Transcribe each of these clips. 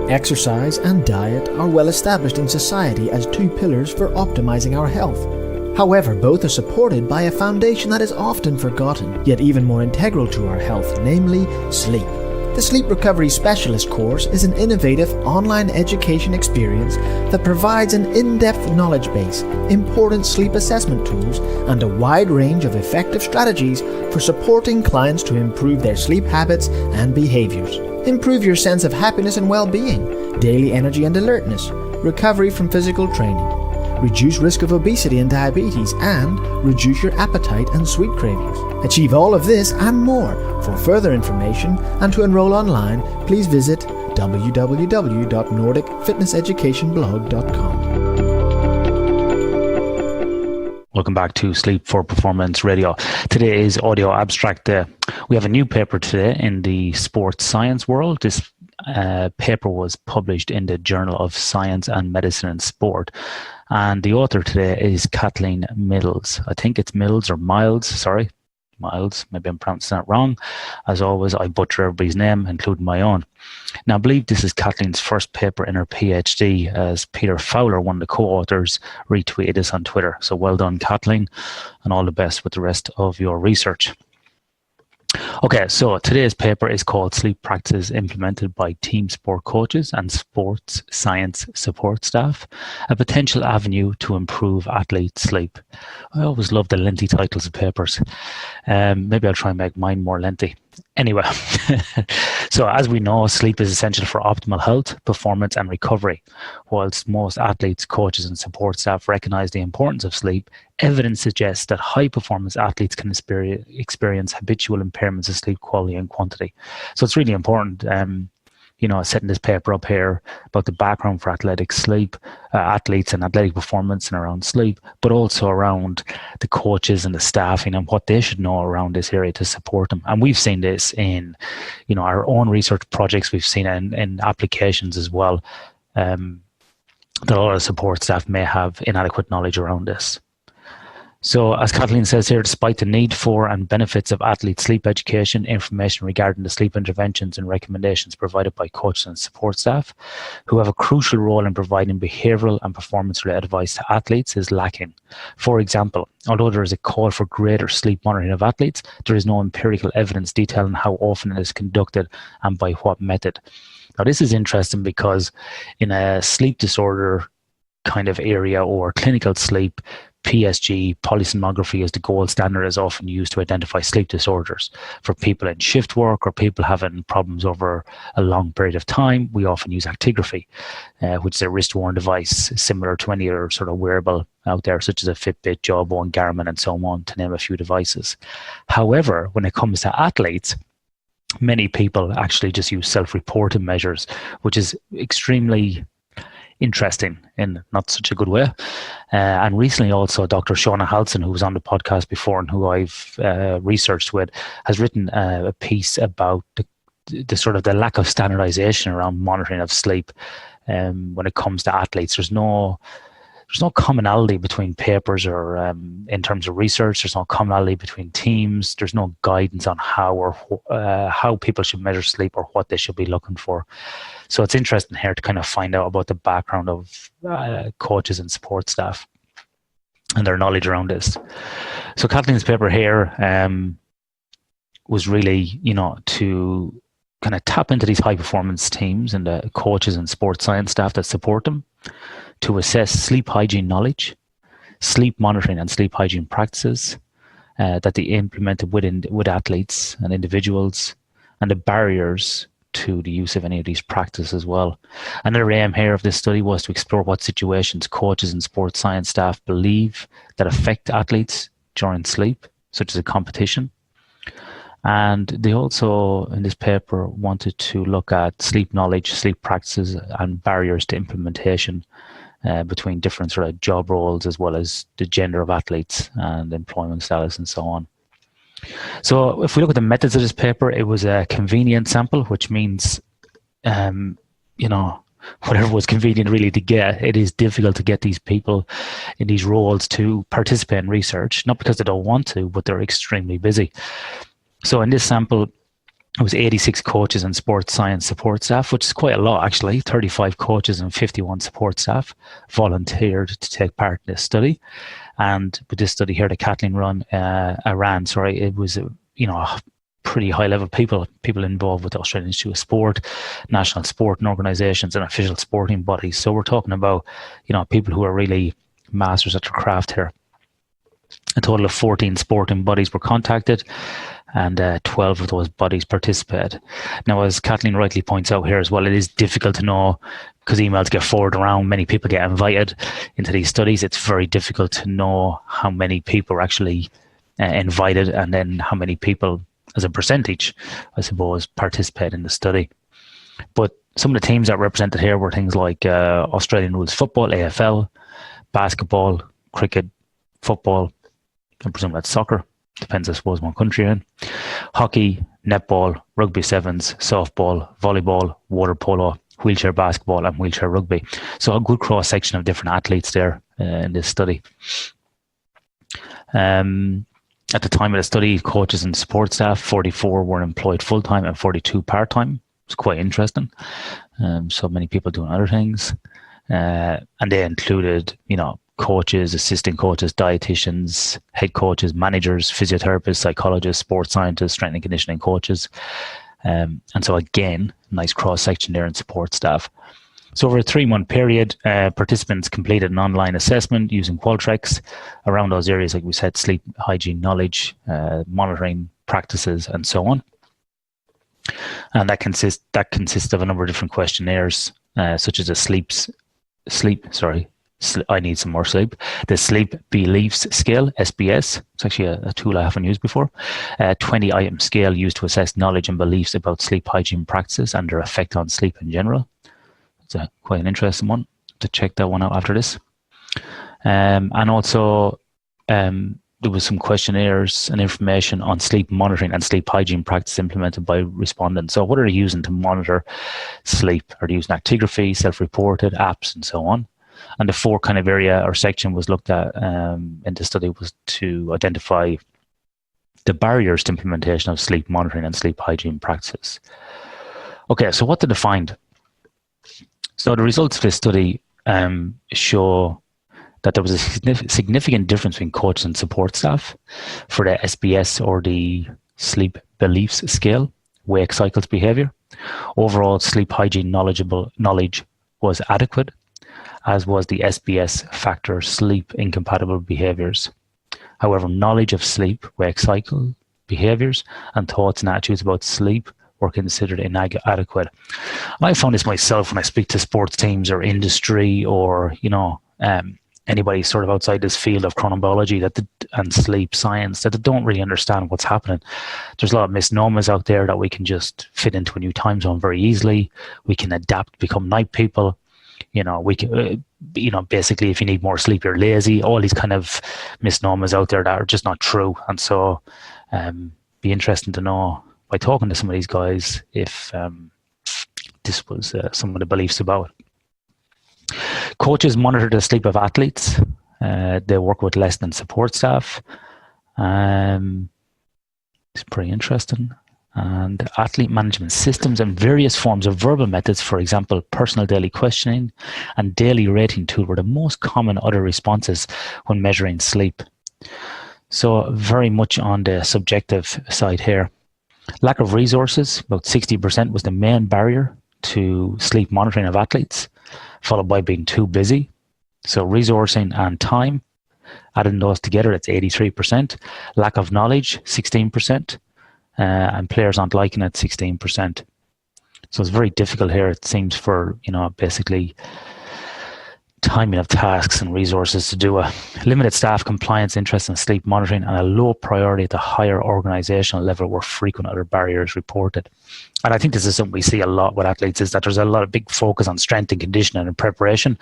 Exercise and diet are well established in society as two pillars for optimizing our health. However, both are supported by a foundation that is often forgotten, yet even more integral to our health, namely sleep. The Sleep Recovery Specialist course is an innovative online education experience that provides an in-depth knowledge base, important sleep assessment tools, and a wide range of effective strategies for supporting clients to improve their sleep habits and behaviors. Improve your sense of happiness and well-being, daily energy and alertness, recovery from physical training, reduce risk of obesity and diabetes, and reduce your appetite and sweet cravings. Achieve all of this and more. For further information and to enroll online, please visit www.nordicfitnesseducationblog.com. Welcome back to Sleep for Performance Radio. Today is Audio Abstract Day. We have a new paper today in the sports science world. This paper was published in the Journal of Science and Medicine and Sport. And the author today is Kathleen Mills. I think it's Mills or Miles, sorry. Miles, maybe I'm pronouncing that wrong. As always, I butcher everybody's name, including my own. Now, I believe this is Kathleen's first paper in her PhD, as Peter Fowler, one of the co-authors, retweeted this on Twitter. So well done, Kathleen, and all the best with the rest of your research. Okay, so today's paper is called Sleep Practices Implemented by Team Sport Coaches and Sports Science Support Staff, a Potential Avenue to Improve Athlete Sleep. I always love the lengthy titles of papers. Maybe I'll try and make mine more lengthy. Anyway, so as we know, sleep is essential for optimal health, performance and recovery. Whilst most athletes, coaches and support staff recognise the importance of sleep, evidence suggests that high-performance athletes can experience habitual impairments of sleep quality and quantity. So it's really important, setting this paper up here about the background for athletic sleep, athletes and athletic performance and around sleep, but also around the coaches and the staffing and what they should know around this area to support them. And we've seen this in, our own research projects. We've seen it in applications as well, that a lot of support staff may have inadequate knowledge around this. So, as Kathleen says here, despite the need for and benefits of athlete sleep education, information regarding the sleep interventions and recommendations provided by coaches and support staff, who have a crucial role in providing behavioural and performance-related advice to athletes, is lacking. For example, although there is a call for greater sleep monitoring of athletes, there is no empirical evidence detailing how often it is conducted and by what method. Now, this is interesting because in a sleep disorder kind of area or clinical sleep, PSG, polysomnography is the gold standard, is often used to identify sleep disorders. For people in shift work or people having problems over a long period of time, we often use actigraphy, which is a wrist-worn device similar to any other sort of wearable out there, such as a Fitbit, Jawbone, Garmin, and so on, to name a few devices. However, when it comes to athletes, many people actually just use self-reported measures, which is extremely interesting in not such a good way. And recently also Dr. Shauna Halson, who was on the podcast before and who I've researched with, has written a piece about the sort of the lack of standardization around monitoring of sleep when it comes to athletes. There's no commonality between papers or in terms of research. There's no commonality between teams. There's no guidance on how people should measure sleep or what they should be looking for. So it's interesting here to kind of find out about the background of coaches and support staff and their knowledge around this. So Kathleen's paper here was really, to kind of tap into these high performance teams and the coaches and sports science staff that support them, to assess sleep hygiene knowledge, sleep monitoring and sleep hygiene practices that they implemented with athletes and individuals, and the barriers to the use of any of these practices as well. Another aim here of this study was to explore what situations coaches and sports science staff believe that affect athletes during sleep, such as a competition. And they also, in this paper, wanted to look at sleep knowledge, sleep practices, and barriers to implementation between different sort of job roles, as well as the gender of athletes and employment status and so on. So if we look at the methods of this paper, it was a convenient sample, which means, whatever was convenient really to get. It is difficult to get these people in these roles to participate in research, not because they don't want to, but they're extremely busy. So in this sample, it was 86 coaches and sports science support staff, which is quite a lot actually. 35 coaches and 51 support staff volunteered to take part in this study. And with this study here that Kathleen ran, it was pretty high level people involved with the Australian Institute of Sport, national sporting organisations and official sporting bodies. So we're talking about, people who are really masters at their craft here. A total of 14 sporting bodies were contacted, and 12 of those bodies participated. Now, as Kathleen rightly points out here as well, it is difficult to know because emails get forwarded around, many people get invited into these studies. It's very difficult to know how many people are actually invited and then how many people, as a percentage, I suppose, participate in the study. But some of the teams that were represented here were things like Australian rules football, AFL, basketball, cricket, football, I presume that's soccer, depends I suppose what country you're in, hockey, netball, rugby sevens, softball, volleyball, water polo, wheelchair basketball and wheelchair rugby. So a good cross section of different athletes there in this study. At the time of the study, coaches and support staff, 44 were employed full-time and 42 part-time. It's quite interesting. So many people doing other things. And they included, coaches, assistant coaches, dietitians, head coaches, managers, physiotherapists, psychologists, sports scientists, strength and conditioning coaches. And so again, nice cross-section there in support staff. So over a 3-month period, participants completed an online assessment using Qualtrics around those areas, like we said, sleep, hygiene, knowledge, monitoring practices, and so on. And that consists of a number of different questionnaires, such as I need some more sleep. The Sleep Beliefs Scale, SBS. It's actually a tool I haven't used before. 20-item scale used to assess knowledge and beliefs about sleep hygiene practices and their effect on sleep in general. It's quite an interesting one to check that one out after this. And also, there was some questionnaires and information on sleep monitoring and sleep hygiene practice implemented by respondents. So what are they using to monitor sleep? Are they using actigraphy, self-reported, apps, and so on? And the 4 kind of area or section was looked at in the study was to identify the barriers to implementation of sleep monitoring and sleep hygiene practices. Okay, so what did they find? So the results of this study show that there was a significant difference between coaches and support staff for the SBS, or the Sleep Beliefs Scale, wake cycles behavior. Overall, sleep hygiene knowledge was adequate, as was the SBS factor, sleep incompatible behaviors. However, knowledge of sleep, wake cycle behaviors, and thoughts and attitudes about sleep were considered inadequate. I found this myself when I speak to sports teams or industry or, anybody sort of outside this field of chronobiology and sleep science, that they don't really understand what's happening. There's a lot of misnomers out there that we can just fit into a new time zone very easily. We can adapt, become night people. We can, basically if you need more sleep, you're lazy. All these kind of misnomers out there that are just not true. And so be interesting to know by talking to some of these guys if this was some of the beliefs about it. Coaches monitor the sleep of athletes. They work with less than support staff. It's pretty interesting. And athlete management systems and various forms of verbal methods, for example, personal daily questioning and daily rating tool, were the most common other responses when measuring sleep. So very much on the subjective side here. Lack of resources, about 60%, was the main barrier to sleep monitoring of athletes, followed by being too busy. So resourcing and time, adding those together, that's 83%. Lack of knowledge, 16%. And players aren't liking it, 16%. So it's very difficult here, it seems, for, basically timing of tasks and resources to do a limited staff, compliance, interest in sleep monitoring, and a low priority at the higher organizational level were frequent other barriers reported. And I think this is something we see a lot with athletes, is that there's a lot of big focus on strength and conditioning and preparation,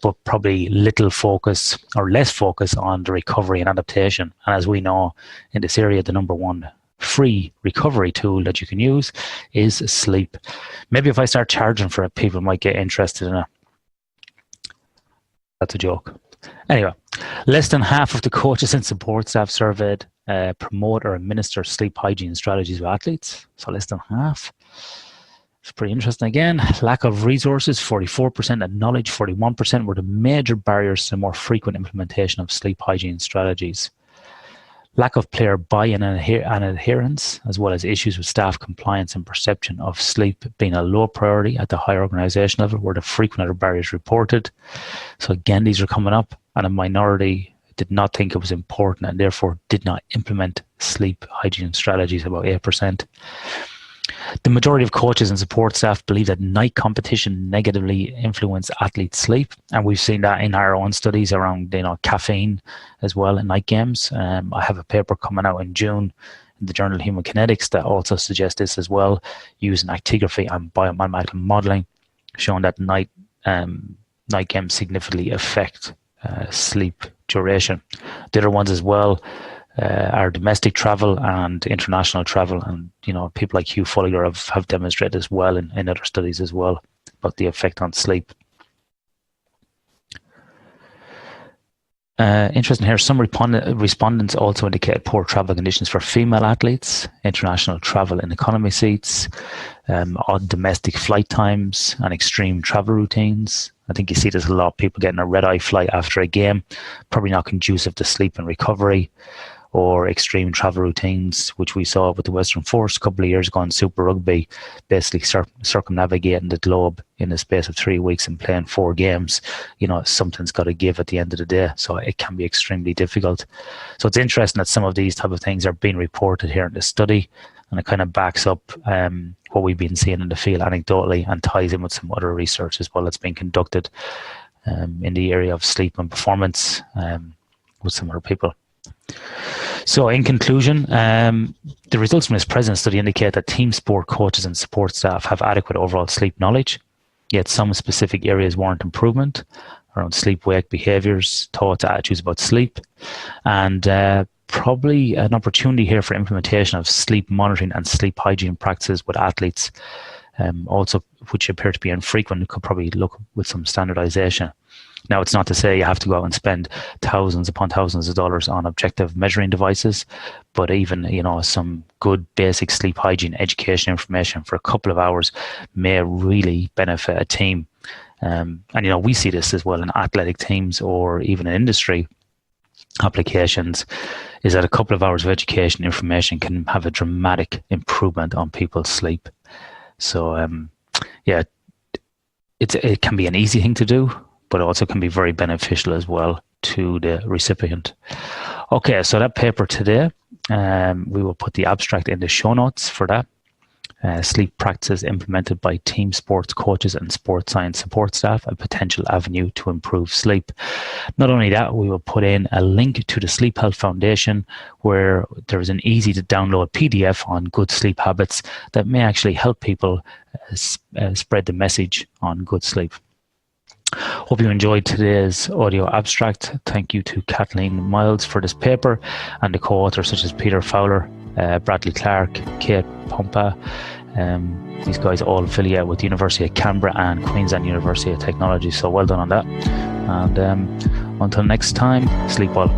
but probably little focus or less focus on the recovery and adaptation. And as we know in this area, the number one free recovery tool that you can use is sleep. Maybe if I start charging for it, people might get interested in it. That's a joke. Anyway, less than half of the coaches and support staff surveyed promote or administer sleep hygiene strategies with athletes. So less than half. It's pretty interesting again. Lack of resources, 44%, and knowledge, 41%, were the major barriers to more frequent implementation of sleep hygiene strategies. Lack of player buy-in and adherence, as well as issues with staff compliance and perception of sleep being a low priority at the higher organisation level, were the frequent other barriers reported. So again, these are coming up, and a minority did not think it was important and therefore did not implement sleep hygiene strategies, about 8%. The majority of coaches and support staff believe that night competition negatively influences athletes' sleep, and we've seen that in our own studies around caffeine as well in night games. I have a paper coming out in June in the Journal of Human Kinetics that also suggests this as well, using actigraphy and biomathematical modelling, showing that night games significantly affect sleep duration. The other ones as well are domestic travel and international travel, and people like Hugh Folliger have demonstrated as well in other studies as well about the effect on sleep. Interesting here, some respondents also indicate poor travel conditions for female athletes, international travel in economy seats, odd domestic flight times, and extreme travel routines. I think you see there's a lot of people getting a red-eye flight after a game, probably not conducive to sleep and recovery, or extreme travel routines, which we saw with the Western Force a couple of years ago in Super Rugby, basically circumnavigating the globe in the space of 3 weeks and playing 4 games. Something's got to give at the end of the day, so it can be extremely difficult. So it's interesting that some of these type of things are being reported here in the study, and it kind of backs up what we've been seeing in the field anecdotally and ties in with some other research as well that's been conducted in the area of sleep and performance with some other people. So in conclusion, the results from this present study indicate that team sport coaches and support staff have adequate overall sleep knowledge, yet some specific areas warrant improvement around sleep-wake behaviours, thoughts, attitudes about sleep, and probably an opportunity here for implementation of sleep monitoring and sleep hygiene practices with athletes, also which appear to be infrequent. Could probably look with some standardisation. Now, it's not to say you have to go out and spend thousands upon thousands of dollars on objective measuring devices, but even, some good basic sleep hygiene education information for a couple of hours may really benefit a team. And we see this as well in athletic teams or even in industry applications, is that a couple of hours of education information can have a dramatic improvement on people's sleep. So, it can be an easy thing to do, but also can be very beneficial as well to the recipient. Okay, so that paper today, we will put the abstract in the show notes for that. Sleep practices implemented by team sports coaches and sports science support staff, a potential avenue to improve sleep. Not only that, we will put in a link to the Sleep Health Foundation, where there is an easy to download PDF on good sleep habits that may actually help people spread the message on good sleep. Hope you enjoyed today's audio abstract. Thank you to Kathleen Miles for this paper, and the co-authors such as Peter Fowler, Bradley Clark, Kate Pumpa. These guys all affiliate with the University of Canberra and Queensland University of Technology, so well done on that. And until next time, sleep well.